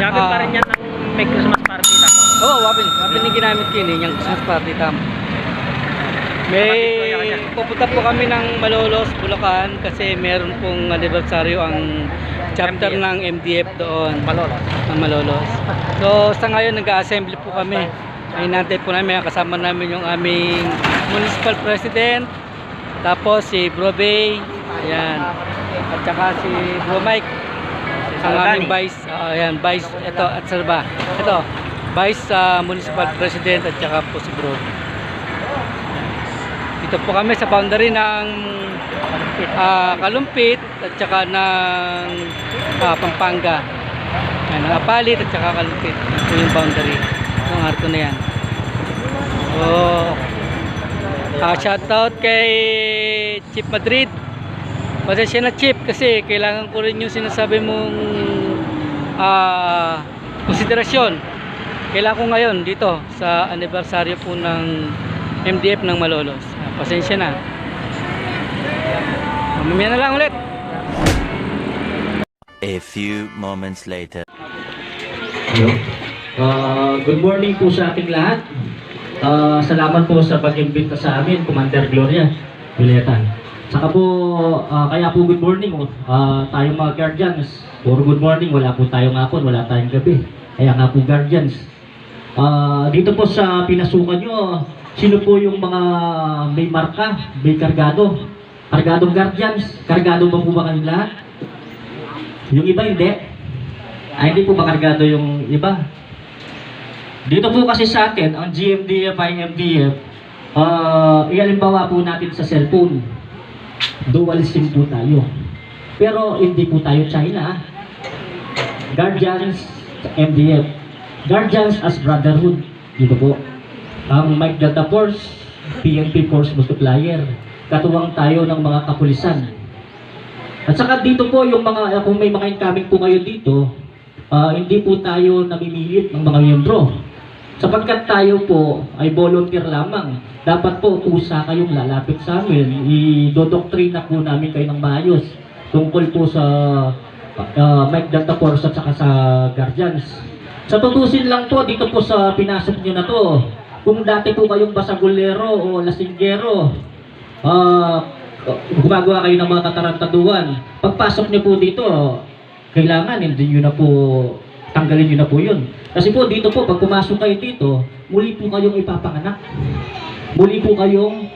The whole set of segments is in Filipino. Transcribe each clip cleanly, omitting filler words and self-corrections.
Gamit pa rin yan ng may Christmas party na po. Oo, wapin yung ginamit kini, yung Christmas party tam. May pupunta po kami ng Malolos, Bulacan kasi meron pong anibersaryo ang chapter ng MDF doon. Malolos. Ang Malolos. So sa ngayon nag-assembly po kami. Ay nantay po namin, kasama namin yung aming municipal president, tapos si Bro Bay, ayan, at saka si Bro Mike, ang aming vice, ayan, vice, ito, at salba, ito, vice municipal president, at saka po si Bro. Dito po kami sa boundary ng Kalumpit at saka ng Pampanga. Ayan, ng Apalit at saka Kalumpit. Ito yung boundary. Itong arko na yan. So, shoutout kay Chief Madrid. Pasensya na Chief kasi kailangan ko rin yung sinasabi mong konsiderasyon. Kailangan ko ngayon dito sa anibersaryo po ng MDF ng Malolos. Pasensya na. Mamaya na lang ulit. A few moments later. Hello. Good morning po sa ating lahat. Salamat po sa pag-imbita sa amin, Commander Gloria Viletan. Saka po, kaya po good morning. Tayong mga guardians, puro good morning. Wala po tayong hapon, wala tayong gabi. Kaya nga po guardians. Dito po sa pinasukan nyo, sino po yung mga may marka, may kargado? Kargadong guardians? Kargado ba po ba kayong lahat? Yung iba hindi. Hindi po makargado yung iba. Dito po kasi sa atin, ang GMDF, IMDF, ihalimbawa po natin sa cellphone. Dual SIM po tayo. Pero hindi po tayo China. Guardians, MDF. Guardians as Brotherhood. Dito po. Ang Mike Delta Force, PNP Force Multiplier. Katuwang tayo ng mga kapulisan. At saka dito po, yung mga, kung may mga incoming po kayo dito, hindi po tayo namimilit ng mga miyembro. Sapagkat tayo po ay volunteer lamang. Dapat po, kusa kayong lalapit sa amin. Idodoktrina po namin kayo ng maayos tungkol po sa Mike Delta Force at saka sa Guardians. Sa tutusin lang po, dito po sa pinasok nyo na to, kung dati po kayong basagulero o lasinggero, gumagawa kayo ng mga katarantaduhan, pagpasok nyo po dito, kailangan hindi nyo na po, tanggalin nyo na po yun. Kasi po dito po, pag pumasok kayo dito, muli po kayong ipapanganak. Muli po kayong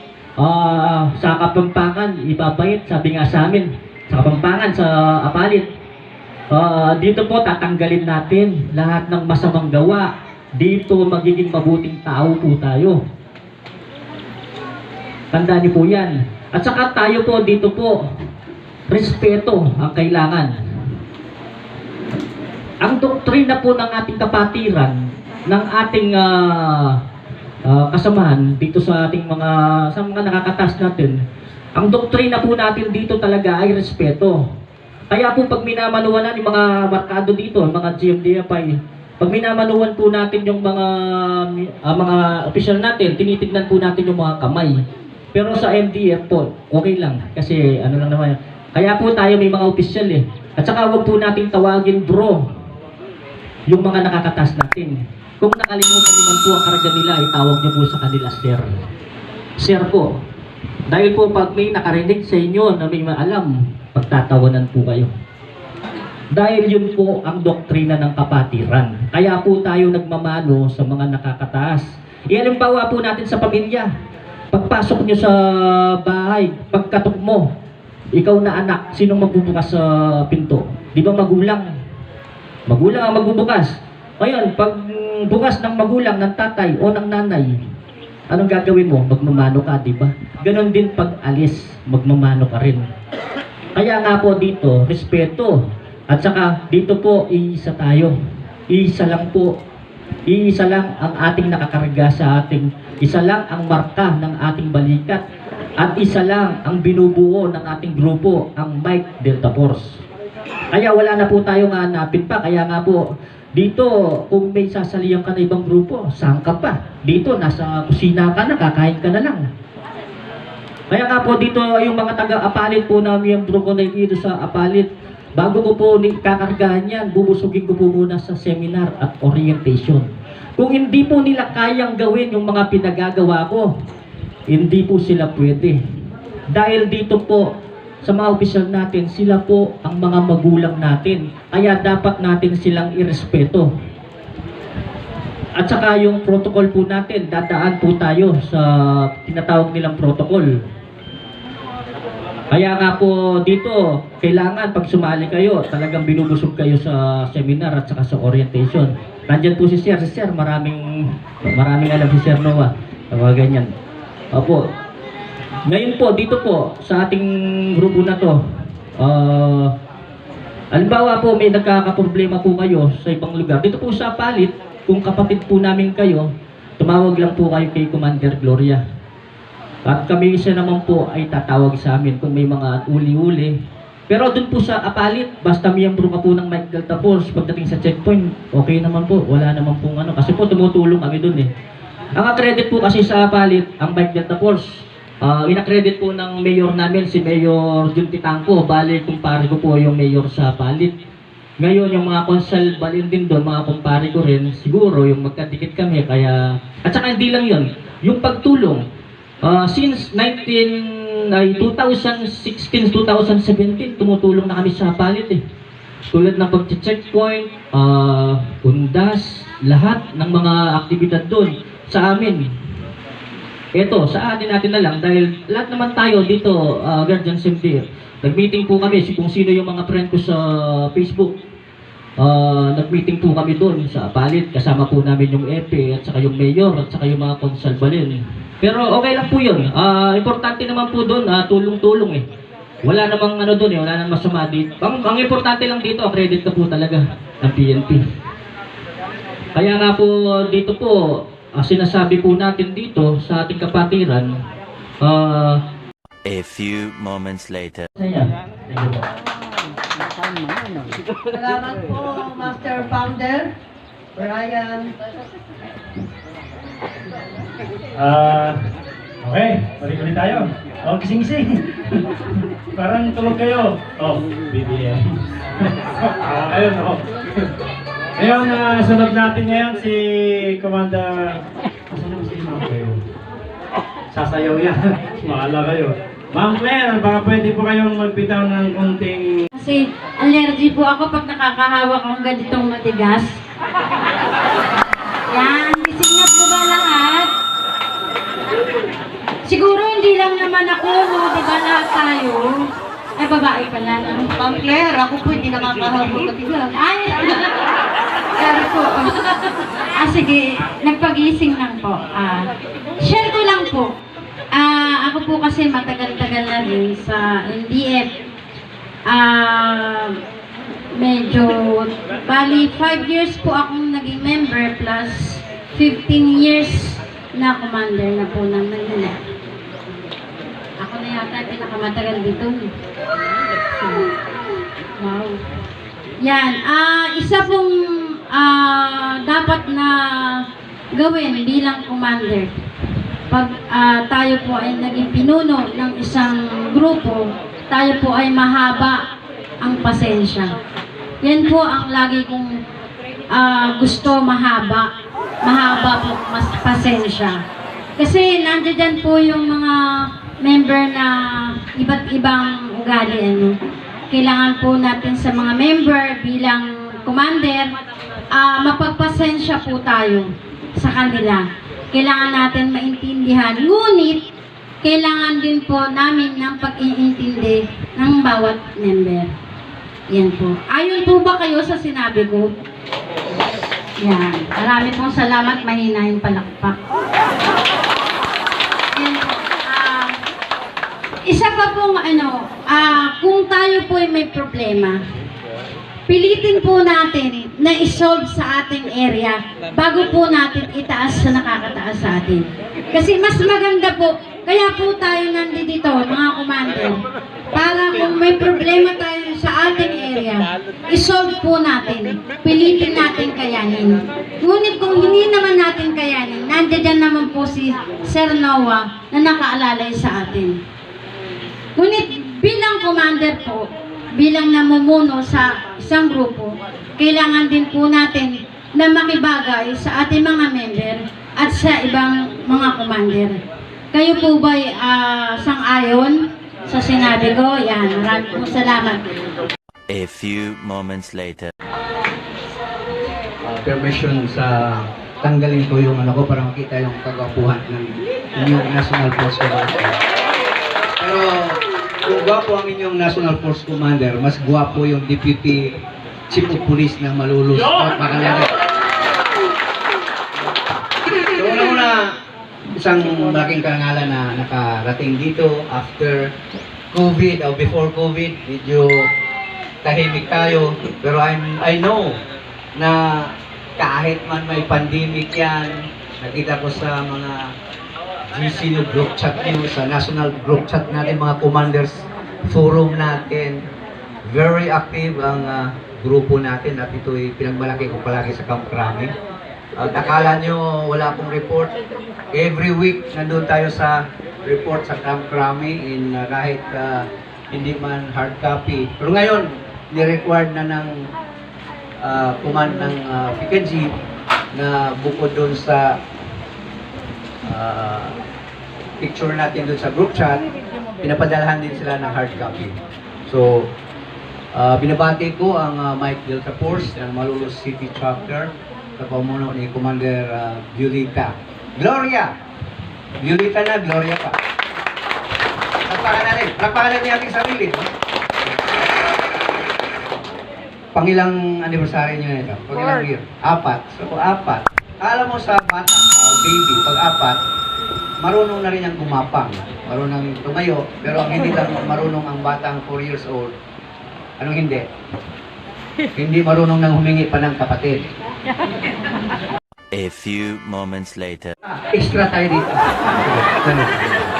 sa Kapampangan, ibabait, sabi nga sa amin, sa Kapampangan, sa Apalit. Dito po, tatanggalin natin lahat ng masamang gawa. Dito, magiging mabuting tao po tayo. Tandaan niyo po yan. At saka tayo po, dito po, respeto ang kailangan. Ang doktrina po ng ating kapatiran, ng ating kasamahan dito sa ating sa mga nakakatas natin, ang doktrina po natin dito talaga ay respeto. Kaya po pag minamanuan yung mga barkado dito, mga GMDFI, pag minamanuan po natin yung mga opisyal natin, tinitignan po natin yung mga kamay. Pero sa MDF po, okay lang. Kasi ano lang naman. Kaya po tayo may mga opisyal eh. At saka huwag po natin tawagin bro yung mga nakakatas natin. Kung nakalimutan naman po ang karga nila, itawag niyo po sa kanila sir. Sir po. Dahil po pag may nakarinig sa inyo na may maalam, pagtatawanan po kayo. Dahil yun po ang doktrina ng kapatiran. Kaya po tayo nagmamano sa mga nakakataas. Ihalimbawa po natin sa pamilya. Pagpasok nyo sa bahay, pagkatok mo, ikaw na anak, sinong magbubukas sa pinto? Di ba magulang? Magulang ang magbubukas. Ngayon, pag bukas ng magulang, ng tatay o ng nanay, anong gagawin mo? Magmamano ka, di ba? Ganon din pag alis, magmamano ka rin. Kaya nga po dito, respeto. At saka dito po, iisa tayo. Iisa lang po. Iisa lang ang ating nakakarga sa ating, isa lang ang marka ng ating balikat. At isa lang ang binubuo ng ating grupo, ang Mike Delta Force. Kaya wala na po tayong hanapin pa. Kaya nga po, dito, kung may sasalihan ka na ibang grupo, saan ka pa? Dito, nasa kusina ka na, kakain ka na lang. Kaya nga po dito, yung mga taga-Apalit po na miyembro ko na dito sa Apalit, bago ko po kakargahan yan, bubusugin ko po muna sa seminar at orientation. Kung hindi po nila kayang gawin yung mga pinagagawa ko, hindi po sila pwede. Dahil dito po, sa mga opisyal natin, sila po ang mga magulang natin. Kaya dapat natin silang irespeto. At saka yung protocol po natin, dadaan po tayo sa tinatawag nilang protocol. Kaya nga po dito, kailangan pag sumali kayo, talagang binubusog kayo sa seminar at saka sa orientation. Nandyan po si Sir. Si Sir, maraming alam si Sir Noah. Mga ganyan. Opo. Ngayon po, dito po, sa ating grupo na to, halimbawa po may nagkakaproblema po kayo sa ibang lugar. Dito po sa palit, kung kapatid po namin kayo, tumawag lang po kayo kay Commander Gloria. At kami isa naman po ay tatawag sa amin kung may mga uli-uli. Pero dun po sa Apalit, basta miyembro ka po ng Mike Delta Force, pagdating sa checkpoint, okay naman po, wala naman pong ano. Kasi po tumutulong kami dun eh. Ang accredit po kasi sa Apalit, ang Mike Delta Force, in-accredit po ng mayor namin, si Mayor Junti Tangco. Bale, kumpare ko po yung mayor sa Apalit. Ngayon, yung mga konsal balin din doon, mga kumpare ko rin, siguro yung magkadikit kami, kaya... At saka hindi lang yun, yung pagtulong. Since 2016, 2017, tumutulong na kami sa Apalit eh. Tulad ng pag-checkpoint, undas, lahat ng mga aktibidad doon sa amin. Ito, sa atin natin na lang, dahil lahat naman tayo dito, Guardian Assembly, nag-meeting po kami, kung sino yung mga friend ko sa Facebook. Nag-meeting po kami doon sa Apalit, kasama po namin yung EP at saka yung mayor at saka yung mga konsalbalin. Pero okay lang po yun. Importante naman po doon, tulong-tulong eh. Wala namang ano doon eh, wala namang masama dito. Ang importante lang dito, credit ka po talaga ng PNP. Kaya nga po dito po, sinasabi po natin dito sa ating kapatiran, A few moments later. Salamat po, Master Founder, Brian. Okay, balik ulit tayo. Gising-gising. Parang tulog kayo. BBM. Ayun, Ngayon, sunod natin ngayon si Commander... Sasayaw yan. Maala kayo. Ma'am Claire, baka pwede po kayong magbitaw ng konting... Kasi allergy po ako pag nakakahawak akong ganitong matigas. Yan, gising na po ba lahat? Siguro hindi lang naman ako, no? Di ba lahat tayo? Ay, babae pala, no? Ma'am Claire, ako po hindi nakakahawak matigas. Ay! Sorry po. Sige, nagpagising lang po. Share ko lang po. Ako po kasi matagal-tagal na rin sa NDF. Medyo, bali 5 years po akong naging member plus 15 years na commander na po ng Manila. Ako na yata pinakamatagal dito. Wow. Yan, isa pong dapat na gawin bilang commander. Pag tayo po ay naging pinuno ng isang grupo, tayo po ay mahaba ang pasensya. Yan po ang lagi kong gusto, mahaba. Mahaba po, mas pasensya. Kasi nandiyan po yung mga member na iba't ibang ugali. Kailangan po natin sa mga member bilang commander, mapagpasensya po tayo sa kanila. Kailangan natin maintindihan. Ngunit, kailangan din po namin ng pag-iintindi ng bawat member. Yan po. Ayon po ba kayo sa sinabi ko? Yan. Marami pong salamat. Mahina yung palakpak. Yan po. Isa pa pong kung tayo po ay may problema, pilitin po natin na isolve sa ating area bago po natin itaas sa nakakataas sa atin. Kasi mas maganda po, kaya po tayo nandito, mga commander, para kung may problema tayo sa ating area, isolve po natin, pilitin natin kayanin. Ngunit kung hindi naman natin kayanin, nandiyan naman po si Sir Noah na nakaalalay sa atin. Ngunit bilang commander po, bilang namumuno sa isang grupo, kailangan din po natin na makibagay sa ating mga member at sa ibang mga commander. Kayo po ba'y sang-ayon sa sinabi ko? Yan, maraming po salamat. A few moments later. Permission sa tanggalin ko yung ano ko para makita yung kagwapuhan ng inyong National Force Commander. Pero kung gwapo ang inyong National Force Commander, mas gwapo yung Deputy Chief of Police ng Malolos. So una-una, isang malaking karangalan na nakarating dito after COVID o before COVID, medyo tahimik tayo. Pero I know na kahit man may pandemic yan, nakita ko sa mga GC group chat nyo, sa national group chat natin, mga commanders forum natin, very active ang grupo natin at ito'y pinagmalaki ko palagi sa Camp Crame. Akala nyo wala akong report. Every week nandun tayo sa report sa Camp Crame in kahit hindi man hard copy. Pero ngayon, ni-required na ng command ng PKG na bukod doon sa picture natin doon sa group chat, pinapadalahan din sila ng hard copy. So, binabati ko ang Mike Delta Force ng Malolos City Chapter sa pamuno ni Commander Violeta. Gloria! Violeta na, Gloria pa. Lakpakan natin ating sarili. Pangilang anniversary nyo nito? Pangilang year? 4. So, 4. Alam mo sa bata, baby, pag 4, marunong na rin ang gumapang. Marunong tumayo, pero ang hindi lang marunong ang batang 4 years old. Anong hindi? Hindi marunong nang humingi pa ng kapatid. A few moments later. Extra tayo dito.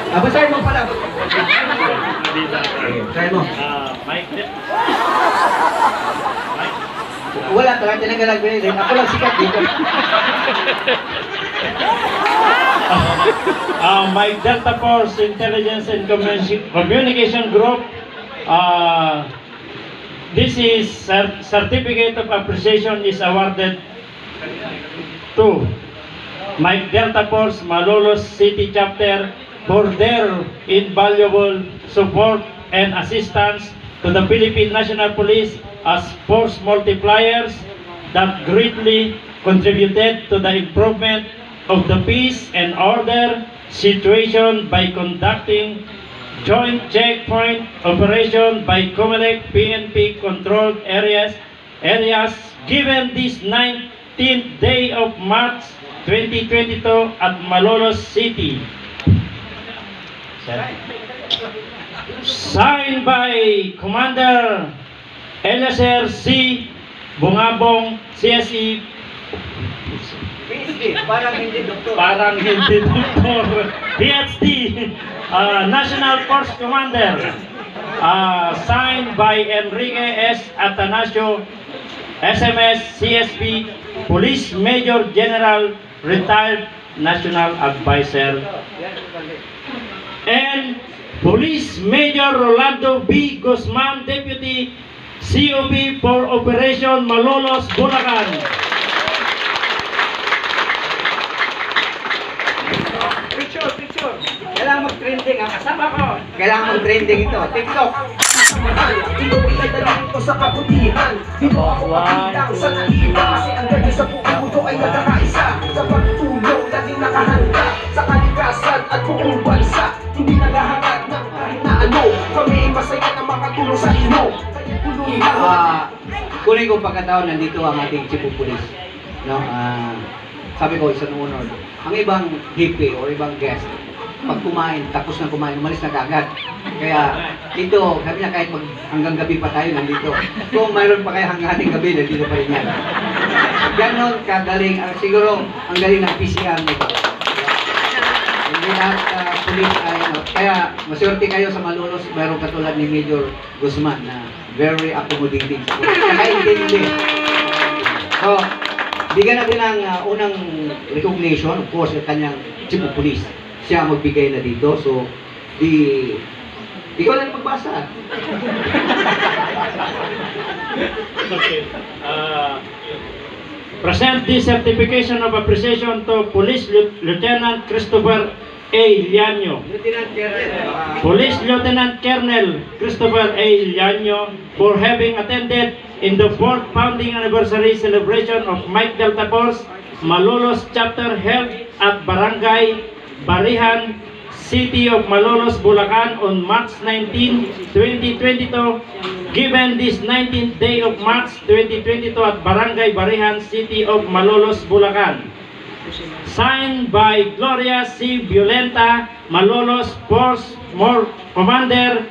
Basahin mo pala. Basahin mo. Wala, talaga tinanggalag ko yun. Ako lang sikat dito. Mike Delta Force Intelligence and Communication Group. This is certificate of appreciation is awarded to Mike Delta Force Malolos City Chapter for their invaluable support and assistance to the Philippine National Police as force multipliers that greatly contributed to the improvement of the peace and order situation by conducting joint checkpoint operation by COMELEC PNP controlled areas given this 19th day of March 2022 at Malolos City. Signed by Commander Eliezer C. Bungabong, CSE. Parang hindi doktor. PhD, National Force Commander. Signed by Enrique S. Atanasio, SMS, CSP, Police Major General, Retired National Advisor. And Police Major Rolando B. Guzman, Deputy COP for Operation Malolos, Bulacan. Picture. Kailangan mag-trending ha. Kasama ko. Kailangan mag-trending ito. TikTok. Ito pinadalhin ko sa kabutihan. Dito ako mabilang sa nalita. Kasi ang ganda sa buong mundo ay nagkakaisa. Sa pagtulong, laging nakahanda. Sa kalikasan at buong bansa. Hindi naghahangad ng kahit na ano. Kami ay masaya na makatulong sa inyo. Kaya tuloy lang. Kunin ko pagkataon, nandito ang ating Chief of Police. No? Sabi ko, isang unod. Ang ibang hippie o ibang guest, pag kumain, tapos na kumain, umalis na kagad. Kaya dito, sabi niya kahit hanggang gabi pa tayo nandito. Kung mayroon pa kayo hanggang ating gabi, nandito pa rin yan. Ganon kagaling, siguro ang galing ng PCR nito. Hindi lahat police ay, kaya maswerte kayo sa Malolos, mayroon katulad ni Major Guzman na very accommodating. Nakaintindi. So, bigyan natin ng unang recognition, of course, yung kanyang Chief of Police. Siya magbigay na dito. So, the Ikaw lang magbasa. Okay. Present this certification of appreciation to Police Lieutenant Christopher A. Llano. Police Lieutenant Colonel Christopher A. Llano for having attended in the 4th founding anniversary celebration of Mike Delta Force Malolos chapter held at Barangay Barihan, City of Malolos, Bulacan on March 19, 2022, given this 19th day of March 2022 at Barangay Barihan, City of Malolos, Bulacan. Signed by Gloria C. Violenta, Malolos Force Commander,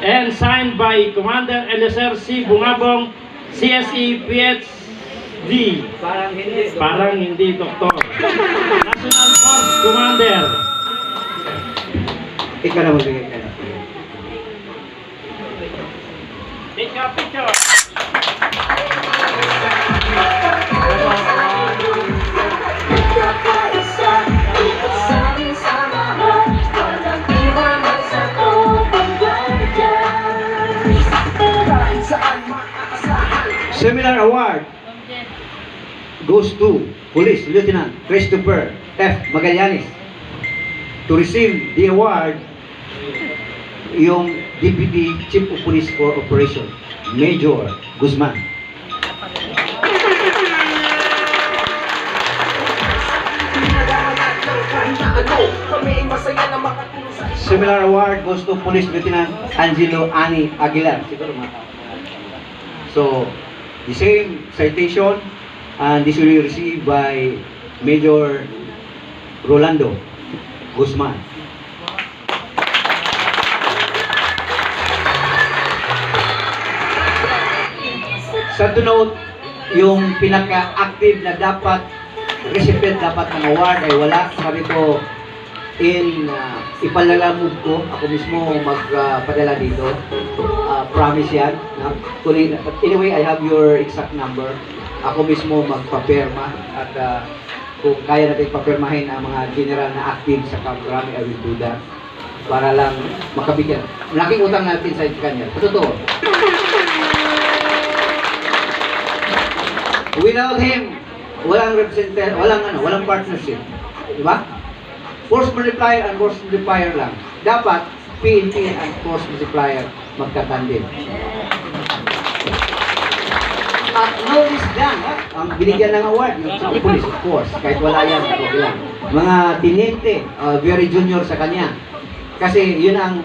and signed by Commander Eliezer C. Bungabong, CSE PhD. Parang hindi doktor. National Force Commander. Ikaw na magbigay ka na. Take a picture. Seminar award goes to Police Lieutenant Christopher F. Magallanes. To receive the award, yung Deputy Chief of Police for Operation, Major Guzman. Similar award goes to Police Lieutenant Angelo Ani Aguilar. Siguro so, the same citation, and this will be received by Major Rolando Guzman. Sa to note, yung pinaka-active na dapat recipient dapat ng award ay wala. Sabi ko, ipalalamog ko, ako mismo magpadala dito. Promise yan. Anyway, I have your exact number. Ako mismo magpapirma at kung kaya natin papirmahin ang mga general na active sa Camp Crame, I will do that. Para lang makabigyan. Malaking utang natin sa kanya. Totoo. Without him, walang representative, walang partnership. Diba? Force multiplier and force multiplier lang. Dapat PNP and force multiplier magkatandem. At no less than, ang binigyan ng award, yung police of course, kahit wala yan, ako lang. Mga tinente, very junior sa kanya. Kasi yun ang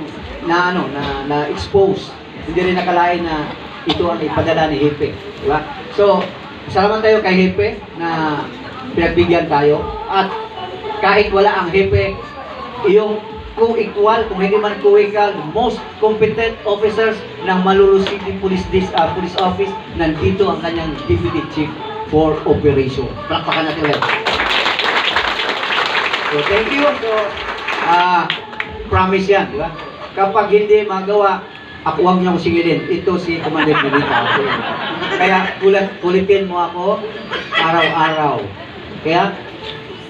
na-expose. Hindi rin nakalain na ito ang ipadala ni Hepe. Diba? So, salamat tayo kay Hepe na pinagbigyan tayo. At kahit wala ang Hepe, yung co-equal, kung hindi man co-equal, most competent officers ng Malolos City Police Office, nandito ang kanyang Deputy Chief for Operation. Palakpakan natin ulit. So, thank you. So, promise yan, di ba? Kapag hindi magawa, ako huwag niyo ako singilin. Ito si Commander Milita. Kaya kulitin mo ako araw-araw. Kaya,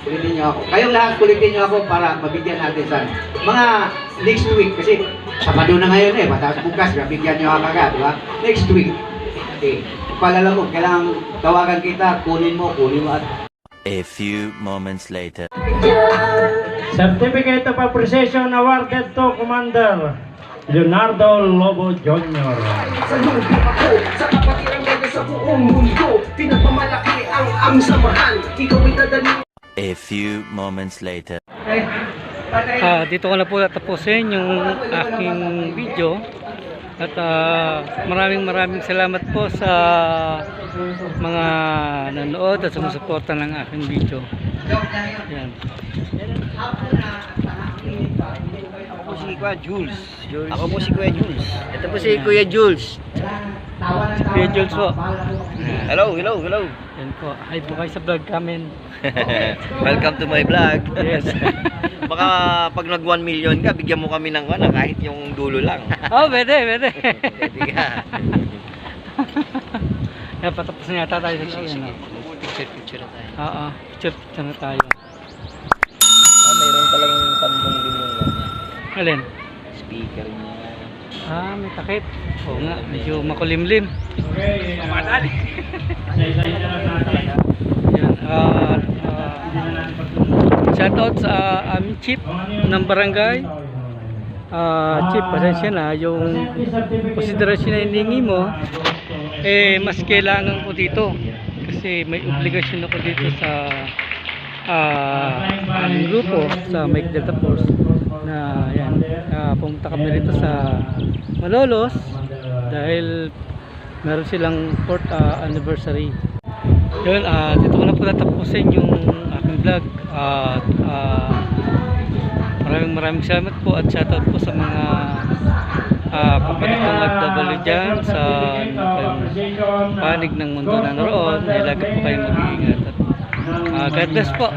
kulitin niyo ako. Kayong lahat kulitin niyo ako para mabigyan natin sa mga next week. Kasi Sabado na ngayon eh. Matapos bukas, mabigyan niyo ako agad, di ba? Next week. Okay. Palala mo, kailangan tawagan kita, kunin mo at A few moments later. Certificate of Appreciation awarded to Commander Leonardo Lobo Jr. Sa lubo ako, sa kapatirang medyo sa buong mundo, pinagmamalaki ang samahan. Ikaw ay dadali. A few moments later. Dito ko na po tapusin yung aking video. At maraming salamat po sa mga nanood at sumusuporta ng aking video. Yan. Ako si Kuya Jules. Ako po si Kuya Jules. Ito po si Kuya Jules. Kuya Jules po. Hello. Yan po. Hi po kayo sa vlog namin. Welcome to my vlog. Yes. Baka pag nag 1 million ka, bigyan mo kami ng kahit yung dulo lang. Oh, pwede. Pwede ka. Yan, patapos na yata tayo sa ano. Picture na tayo. Oo, picture na tayo. Mayroon talagang tandong din yung Alin? speaker niya. May takip. Oo nga, medyo makulimlim. Okay. Isa-isahin na lang natin. Yan, shoutout sa aming chief ng barangay. Chief, pasensya na, yung konsiderasyon na hiningi mo, mas kailangan ko dito. Kasi may obligasyon ako dito sa aming grupo, sa Mike Delta Force, na yan, pumunta kami rito sa Malolos dahil meron silang 4th anniversary. Yun, dito ko na po natapusin yung aking vlog. Maraming salamat po at shoutout po sa mga kapatid kong OFW dyan sa panig ng mundo na naroon. Lagi po kayong mag-iingat at God bless po.